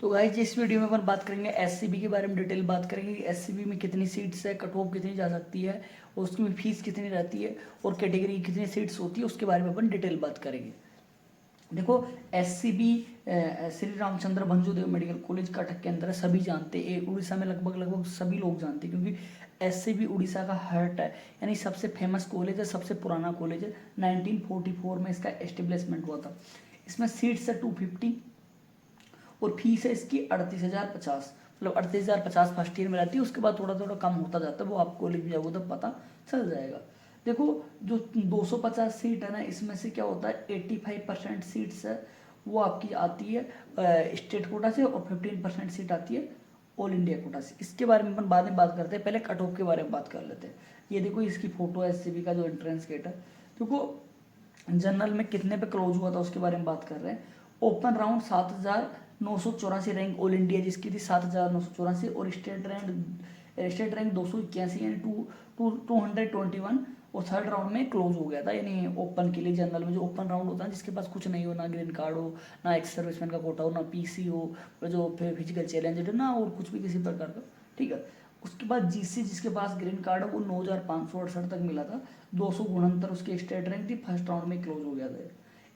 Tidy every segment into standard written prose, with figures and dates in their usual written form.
तो गाइस इस वीडियो में अपन बात करेंगे एससीबी के बारे में, डिटेल बात करेंगे कि एससीबी में कितनी सीट्स है, कट ऑफ कितनी जा सकती है, और उसकी फीस कितनी रहती है और कैटेगरी की कितनी सीट्स होती है, उसके बारे में अपन डिटेल बात करेंगे। देखो SCB Shri Ramchandra Bhanjdeo medical college Cuttack के अंदर है, सभी जानते हैं। उड़ीसा में लगभग सभी लोग जानते हैं क्योंकि एससीबी उड़ीसा का हार्ट है, यानी सबसे फेमस कॉलेज है, सबसे पुराना कॉलेज है। 1944 में इसका एस्टेब्लिशमेंट हुआ था। इसमें सीट्स है 250 और फीस है इसकी 38,050, मतलब 38,050 फर्स्ट ईयर में रहती है। उसके बाद थोड़ा थोड़ा कम होता जाता है, वो आप कॉलेज में जाओगे तो पता चल जाएगा। देखो जो 250 सीट है ना, इसमें से क्या होता है 85% सीट्स है वो आपकी आती है स्टेट कोटा से और 15% सीट आती है ऑल इंडिया कोटा से। इसके बारे में अपन बाद में बात करते हैं, पहले कट ऑफ के बारे में बात कर लेते हैं। ये देखो इसकी फोटो है एससीबी का जो एंट्रेंस गेट है। देखो जनरल में कितने पे क्लोज हुआ था उसके बारे में बात कर रहे हैं। Open round 7,984 rank all India जिसकी थी 7,984, और स्टेट रैंक 281 यानी 221, और थर्ड राउंड में क्लोज हो गया था। यानी ओपन के लिए जनरल में जो ओपन राउंड होता है जिसके पास कुछ नहीं हो, ना ग्रीन कार्ड हो, ना एक्स सर्विसमैन का कोटा हो, ना पीसी हो, और जो फिजिकल चैलेंज हो ना, और कुछ भी किसी प्रकार का, ठीक है। उसके बाद जीसी जिसके पास ग्रीन कार्ड है वो 9,568 तक मिला था। 269 उसकी स्टेट रैंक थी, फर्स्ट राउंड में क्लोज हो गया था।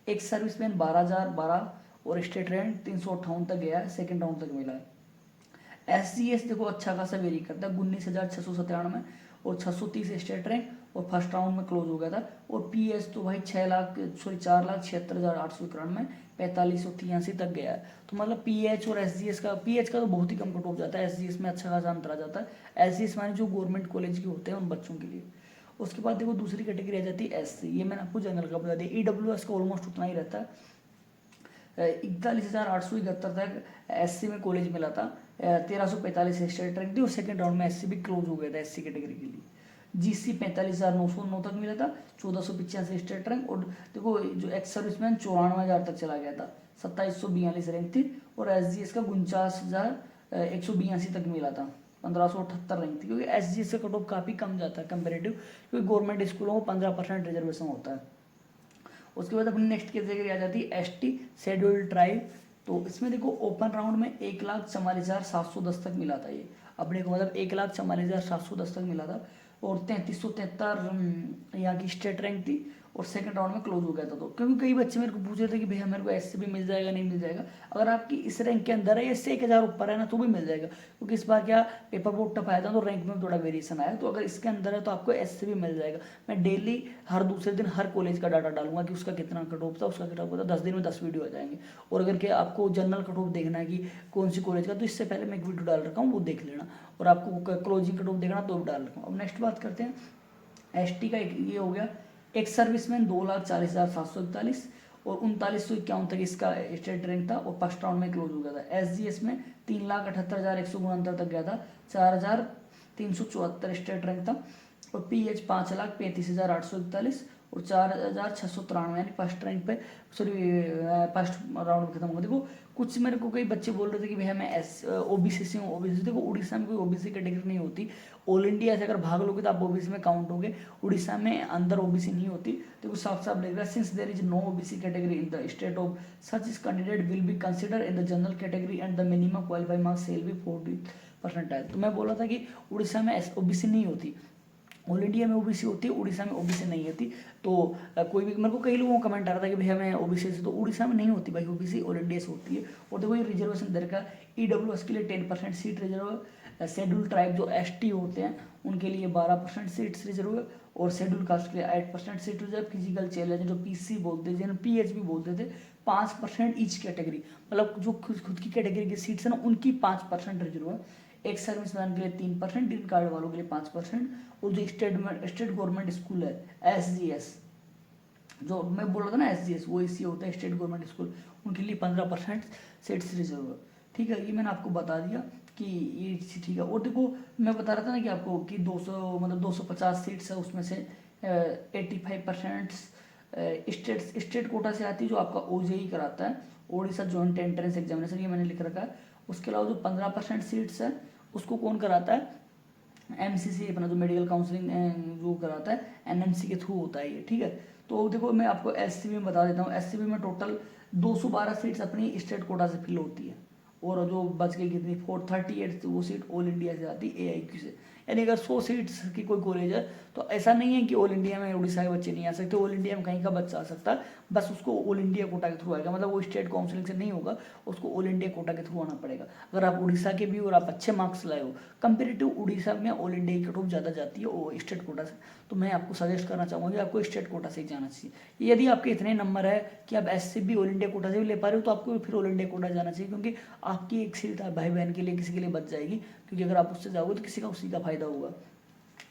एक सर्विसमैन 12,012 और स्टेट रैंक 358 तक गया है, सेकेंड राउंड तक मिला है। एसजीएस देखो अच्छा खासा वेरी करता है, 19,697 और 630 स्टेट रैंक और फर्स्ट राउंड में क्लोज हो गया था। और पीएच तो भाई 4,76,71,891, 4583 तक गया है। तो मतलब पीएच और एसजीएस का, पीएच का तो बहुत ही कम कट ऑफ जाता है, एसजीएस में अच्छा खासा अंतर आ जाता है। एसजीएस माने जो गवर्नमेंट कॉलेज के होते हैं उन बच्चों के लिए। उसके बाद देखो दूसरी कैटेगरी आ जाती है एससी, ये मैंने आपको जनरल का बता दिया। ईडब्ल्यूएस का ऑलमोस्ट उतना ही रहता है, 41,871 तक एससी में कॉलेज मिला था। 1,345 स्टेट रैंक थी और सेकंड राउंड में एससी भी क्लोज हो गया था एससी कैटेगरी के लिए। जीसी 45,909 तक मिला था, 1,485 स्टेट रैंक। और देखो जो एक्स सर्विसमैन 94,000 तक चला गया था, 2,742 रैंक थी। और एसजीएस का 49,182 तक मिला था, 1,578 रैंक थी। क्योंकि एसजीएस का कट ऑफ काफ़ी कम जाता है कंपेरेटिव, क्योंकि गवर्नमेंट स्कूलों को 15% रिजर्वेशन होता है। उसके बाद अपनी नेक्स्ट कैटेगरी आ जाती है एसटी शेड्यूल्ड ट्राइब। तो इसमें देखो ओपन राउंड में 1,44,710 तक मिला था। ये अपने को मतलब 1,44,710 तक मिला था, और 3,373 यहाँ की स्टेट रैंक थी, और सेकंड राउंड में क्लोज हो गया था। तो क्योंकि कई बच्चे मेरे को पूछ रहे थे कि भैया मेरे को एससी भी मिल जाएगा, नहीं मिल जाएगा। अगर आपकी इस रैंक के अंदर है, इससे 1,000 ऊपर है ना, तो भी मिल जाएगा। क्योंकि इस बार क्या पेपर बहुत टफ आया था तो रैंक में थोड़ा वेरिएशन आया। तो अगर इसके अंदर है तो आपको एससी भी मिल जाएगा। मैं डेली हर दूसरे दिन हर कॉलेज का डाटा डालूंगा कि उसका कितना कट ऑफ था, उसका कट ऑफ था। 10 दिन में 10 वीडियो आ जाएंगे। और अगर क्या आपको जनरल कट ऑफ देखना है कि कौन सी कॉलेज का, तो इससे पहले मैं एक वीडियो डाल रखा हूँ, वो देख लेना। और आपको क्लोजिंग कट ऑफ देखना तो भी डाल रखा हूँ। अब नेक्स्ट बात करते हैं एसटी का। एक ये हो गया, एक सर्विसमैन 2,40,741 और 39,151 तक इसका स्टेट रैंक था, और फर्स्ट राउंड में क्लोज हो गया था। एसजीएस में 3,78,169 तक गया था, 4,374 स्टेट रैंक था। और पीएच 5,35,841 और 4,693 यानी फर्स्ट रैंक पे, सॉरी फर्स्ट राउंड खत्म हुआ। देखो कुछ मेरे को कई बच्चे बोल रहे थे कि भैया मैं ओबीसी से हूँ। ओबीसी देखो उड़ीसा में कोई ओबीसी कैटेगरी नहीं होती। ऑल इंडिया से अगर भाग लोगे तो आप ओबीसी में काउंट होगे। उड़ीसा में अंदर ओबीसी नहीं होती। देखो साफ साफ लिख रहा है, since there is no OBC category in the state of such is candidate will be consider in the general category and the minimum qualifying marks shall be 40%। तो मैं बोला था कि उड़ीसा में ओबीसी नहीं होती, ऑल इंडिया में ओबीसी होती है, उड़ीसा में ओबीसी नहीं होती। तो कोई भी मेरे को कई लोगों का कमेंट आ रहा था कि भैया मैं ओबीसी से, तो उड़ीसा में नहीं होती भाई ओबीसी, ऑल इंडिया से होती है। और देखो ये रिजर्वेशन दे रखा है, ईडब्ल्यूएस के लिए 10% सीट रिजर्व, शेड्यूल ट्राइब जो एसटी होते हैं उनके लिए 12% सीट्स रिजर्व, और शेड्यूल कास्ट के लिए 8% सीट रिजर्व। फिजिकल चैलेंज जो पीसी बोलते थे, पीएच भी बोलते थे, 5% ईच कैटेगरी, मतलब जो खुद की कैटेगरी की सीट्स है ना उनकी 5% रिजर्व है। एक सर्विसमैन के लिए 3%, ग्रीन कार्ड वालों के लिए 5%। और जो स्टेट गवर्नमेंट स्कूल है एसजीएस, जो मैं बोल रहा था ना एसजीएस, वो इसी होता है स्टेट गवर्नमेंट स्कूल, उनके लिए 15% सीट्स रिजर्व है। ठीक है, ये मैंने आपको बता दिया कि ये ठीक है। और देखो मैं बता रहा था ना कि आपको कि 200 मतलब 250 सीट्स है, उसमें से 85% स्टेट कोटा से आती है, जो आपका ओजेई कराता है, ओडिशा जॉइंट एंट्रेंस एग्जामिनेशन, ये मैंने लिख रखा है। उसके अलावा जो 15% सीट्स है उसको कौन कराता है, एमसीसी अपना जो मेडिकल काउंसलिंग जो कराता है, एनएमसी के थ्रू होता है ये। ठीक है, तो देखो मैं आपको एससीबी में बता देता हूँ। एससीबी में टोटल 212 सीट्स अपनी स्टेट कोटा से फिल होती है, और जो बच गई कितनी 438 वो सीट ऑल इंडिया से आती AIQ से। यानी अगर 100 सीट्स की कोई कॉलेज है तो ऐसा नहीं है कि ऑल इंडिया में उड़ीसा के बच्चे नहीं आ सकते, ऑल इंडिया में कहीं का बच्चा आ सकता है, बस उसको ऑल इंडिया कोटा के थ्रू आएगा, मतलब वो स्टेट काउंसलिंग से नहीं होगा, उसको ऑल इंडिया कोटा के थ्रू आना पड़ेगा। अगर आप उड़ीसा के भी और आप अच्छे मार्क्स लाए हो, कंपेरेटिव उड़ीसा में ऑल इंडिया की कट ऑफ ज़्यादा जाती है वो स्टेट कोटा से, तो मैं आपको सजेस्ट करना चाहूँगा कि आपको स्टेट कोटा से ही जाना चाहिए। यदि आपके इतने नंबर है कि आप SCB ऑल इंडिया कोटा से भी ले पा रहे हो तो आपको फिर ऑल इंडिया कोटा जाना चाहिए, क्योंकि आपकी एक सीट भाई बहन के लिए किसी के लिए बच जाएगी, क्योंकि अगर आप उससे जाओगे तो किसी का उसी का फायदा होगा।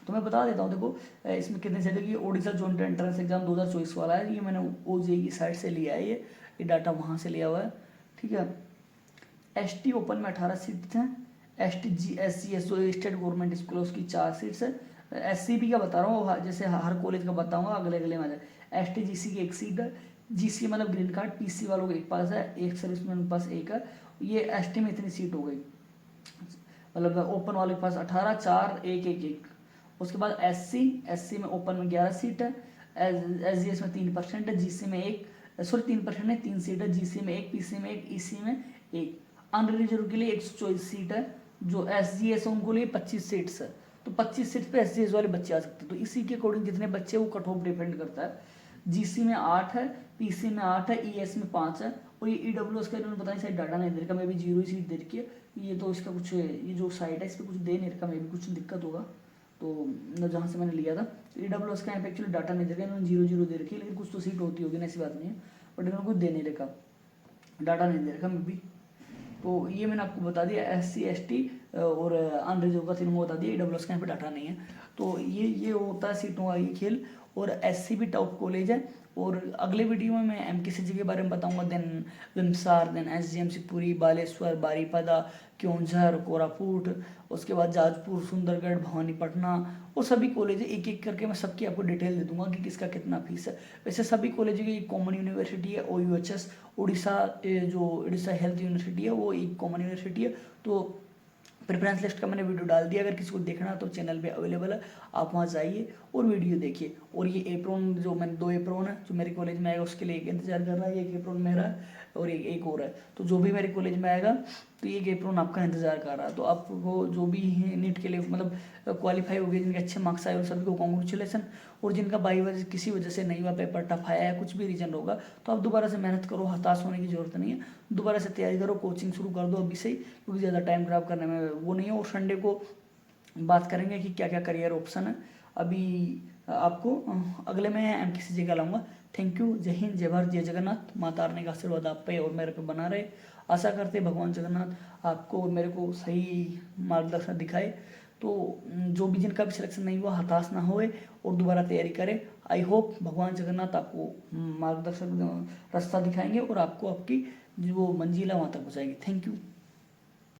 तो मैं बता देता हूँ, देखो इसमें कितने से कि ओडिशा जॉइंट एंट्रेंस एग्जाम 2024 वाला है, ये मैंने OJEE की साइट से लिया है, ये डाटा वहाँ से लिया हुआ है, ठीक है। ST ओपन में 18 सीट हैं, ST GSCS जो स्टेट गवर्नमेंट स्कूल उसकी 4 सीट्स है, SCB का बता रहा हूँ, जैसे हर कॉलेज का बताऊँगा अगले अगले में। STGC की 1 सीट है, GC मतलब ग्रीन कार्ड, PC वालों के एक पास है, एक सर्विसमैन के पास एक है, ये ST में इतनी सीट हो गई, मतलब ओपन वाले के पास 18, 4, 1, 1, 1। उसके बाद SC में ओपन में 11 सीट है, SGS में 3% है, GC में 3% है, 3 सीट है, GC में 1, PC में 1, EC में 1। अनरिजर्व के लिए 124 सीट है, जो SGS है उनको लिए 25 सीट्स है, तो 25 सीट पे SGS वाले बच्चे आ सकते हैं, तो इसी के अकॉर्डिंग जितने बच्चे वो कट ऑफ डिपेंड करता है। GC में 8 है, PC में 8 है, ES में 5 है, और ये EWS का इन्होंने पता नहीं शायद डाटा नहीं दे रखा, मैं भी 0 ही सीट दे रखी है, ये तो इसका कुछ ये जो साइट है इस पर कुछ दे नहीं रखा, मैं भी कुछ दिक्कत होगा, तो जहाँ से मैंने लिया था EWS का यहाँ पे एक्चुअली डाटा नहीं दे रखा, इन्होंने 0 दे रखी है, लेकिन कुछ तो सीट होती होगी ना, ऐसी बात नहीं है, बट इन्होंने कुछ दे नहीं रखा, डाटा नहीं दे रखा मैं भी। तो ये मैंने आपको बता दिया, SC ST और अनरिजर्व का तीनों को बता दिया, EWS का यहाँ पे डाटा नहीं है, तो ये होता है सीटों का ये खेल। और SCB टॉप कॉलेज है, और अगले वीडियो में मैं MKCG के बारे में बताऊंगा, then VIMSAR, then SGM Shivpuri, Baleshwar, Baripada, Keonjhar, Koraput, उसके बाद जाजपुर, सुंदरगढ़, भवानीपटना, और सभी कॉलेज एक एक करके मैं सबकी आपको डिटेल दे दूंगा कि किसका कितना फीस है। वैसे सभी कॉलेज की एक कॉमन यूनिवर्सिटी है OUHS, उड़ीसा जो उड़ीसा हेल्थ यूनिवर्सिटी है वो एक कॉमन यूनिवर्सिटी है। तो प्रेफरेंस लिस्ट का मैंने वीडियो डाल दिया, अगर किसी को देखना तो चैनल पे अवेलेबल है, आप वहाँ जाइए और वीडियो देखिए। और ये एप्रोन जो मैंने 2 एप्रोन है जो मेरे कॉलेज में आएगा उसके लिए एक इंतजार कर रहा है, एक एप्रोन मेरा है और एक और है, तो जो भी मेरे कॉलेज में आएगा तो एक एप्रोन आपका इंतजार कर रहा है। तो आपको जो भी नीट के लिए मतलब क्वालिफाई हो गए, जिनके अच्छे मार्क्स आए उन सभी को कॉन्ग्रेचुलेसन, और जिनका बाई वजह किसी वजह से नहीं हुआ, पेपर टफ आया है, कुछ भी रीजन होगा, तो आप दोबारा से मेहनत करो, हताश होने की जरूरत नहीं है, दोबारा से तैयारी करो, कोचिंग शुरू कर दो अभी से ही, क्योंकि ज़्यादा टाइम खराब करने में वो नहीं है। और संडे को बात करेंगे कि क्या क्या करियर ऑप्शन है। अभी आपको अगले में MKCG का लाऊंगा। थैंक यू, जय हिंद, जय भारत, जय जगन्नाथ। माता तारने का आशीर्वाद आप पे और मेरे पे बना रहे। आशा करते भगवान जगन्नाथ आपको और मेरे को सही मार्गदर्शन दिखाए, तो जो भी जिनका भी सिलेक्शन नहीं हुआ हताश ना होए और दोबारा तैयारी करें। आई होप भगवान जगन्नाथ आपको मार्गदर्शन रास्ता दिखाएंगे और आपको आपकी जो मंजिल है वहाँ तक पहुँचाएंगे। Thank you.